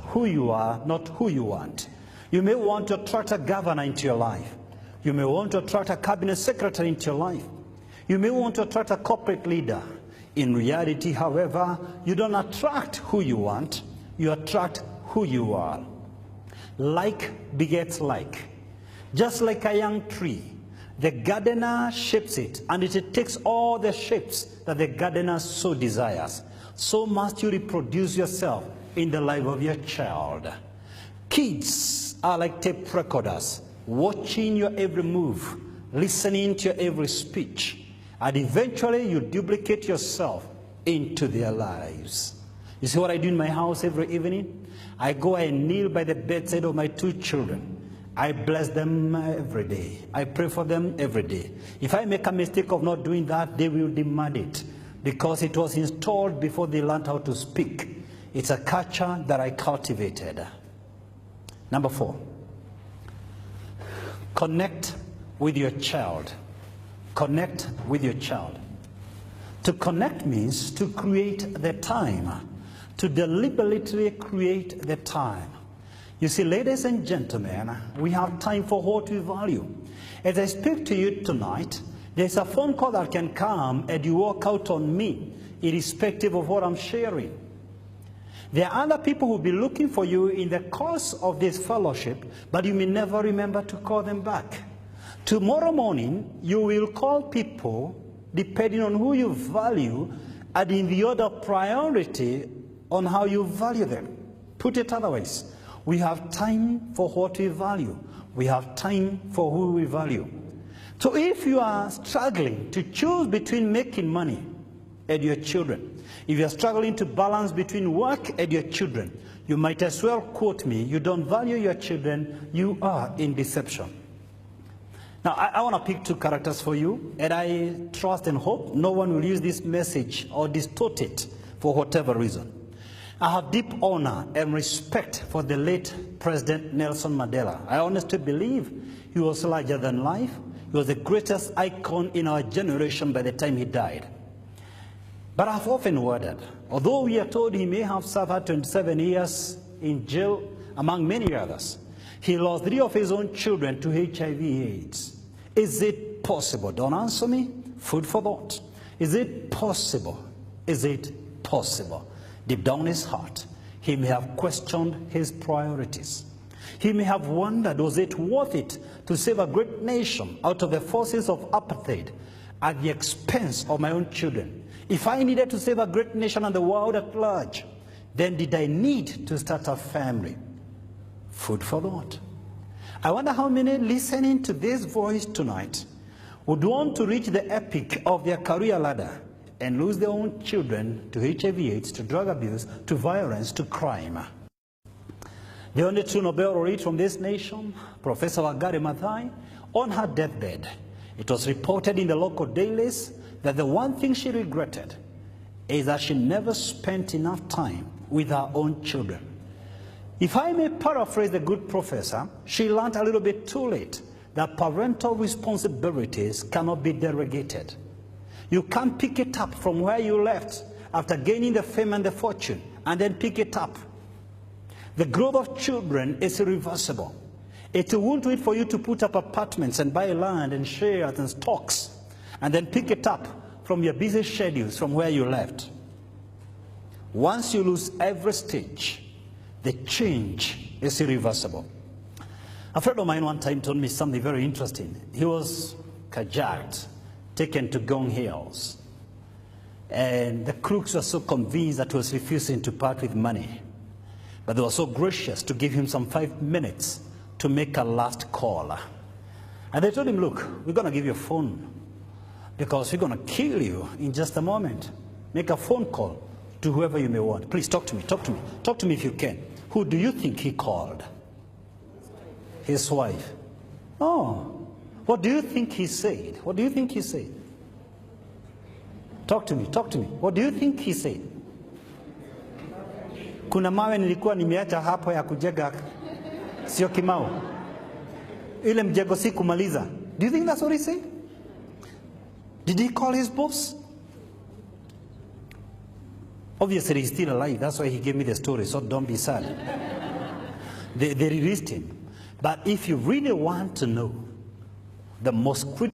who you are, not who you want. You may want to attract a governor into your life. You may want to attract a cabinet secretary into your life. You may want to attract a corporate leader. In reality, however, you don't attract who you want, you attract who you are. Like begets like. Just like a young tree, the gardener shapes it, and it takes all the shapes that the gardener so desires. So must you reproduce yourself in the life of your child. Kids are like tape recorders, watching your every move, listening to your every speech, and eventually you duplicate yourself into their lives. You see what I do in my house every evening? I go and kneel by the bedside of my two children. I bless them every day. I pray for them every day. If I make a mistake of not doing that, they will demand it, because it was installed before they learned how to speak. It's a culture that I cultivated. Number 4, connect with your child. Connect with your child. To connect means to create the time, to deliberately create the time. You see, ladies and gentlemen, we have time for what we value. As I speak to you tonight, there's a phone call that can come and you walk out on me, irrespective of what I'm sharing. There are other people who will be looking for you in the course of this fellowship, but you may never remember to call them back. Tomorrow morning, you will call people depending on who you value and in the order of priority on how you value them. Put it otherwise, we have time for what we value. We have time for who we value. So if you are struggling to choose between making money and your children, if you are struggling to balance between work and your children, you might as well quote me, you don't value your children, you are in deception. Now, I want to pick 2 characters for you, and I trust and hope no one will use this message or distort it for whatever reason. I have deep honor and respect for the late President Nelson Mandela. I honestly believe he was larger than life. He was the greatest icon in our generation by the time he died. But I've often wondered, although we are told he may have suffered 27 years in jail, among many others, he lost 3 of his own children to HIV/AIDS. Is it possible? Don't answer me. Food for thought. Is it possible? Is it possible? Deep down his heart, he may have questioned his priorities. He may have wondered, was it worth it to save a great nation out of the forces of apartheid at the expense of my own children? If I needed to save a great nation and the world at large, then did I need to start a family? Food for thought. I wonder how many listening to this voice tonight would want to reach the epic of their career ladder and lose their own children to HIV/AIDS, to drug abuse, to violence, to crime. The only true Nobel laureate from this nation, Professor Wangari Maathai, on her deathbed, it was reported in the local dailies that the one thing she regretted is that she never spent enough time with her own children. If I may paraphrase the good professor, she learned a little bit too late that parental responsibilities cannot be delegated. You can't pick it up from where you left after gaining the fame and the fortune and then pick it up. The growth of children is irreversible. It won't wait for you to put up apartments and buy land and shares and stocks and then pick it up from your busy schedules from where you left. Once you lose every stage, the change is irreversible. A friend of mine one time told me something very interesting. He was carjacked, taken to Gong Hills, and the crooks were so convinced that he was refusing to part with money. But they were so gracious to give him some 5 minutes to make a last call. And they told him, look, we're going to give you a phone because we're going to kill you in just a moment. Make a phone call to whoever you may want. Please talk to me, talk to me. Talk to me if you can. Who do you think he called? His wife. Oh, what do you think he said? What do you think he said? Talk to me, talk to me. What do you think he said? Kuna mawe nilikuwa nimeacha hapo ya kujenga sio kimao. Ile mjengo si kumaliza. Do you think that's what he said? Did he call his boss? Obviously, he's still alive. That's why he gave me the story, so don't be sad. They released him. But if you really want to know the most critical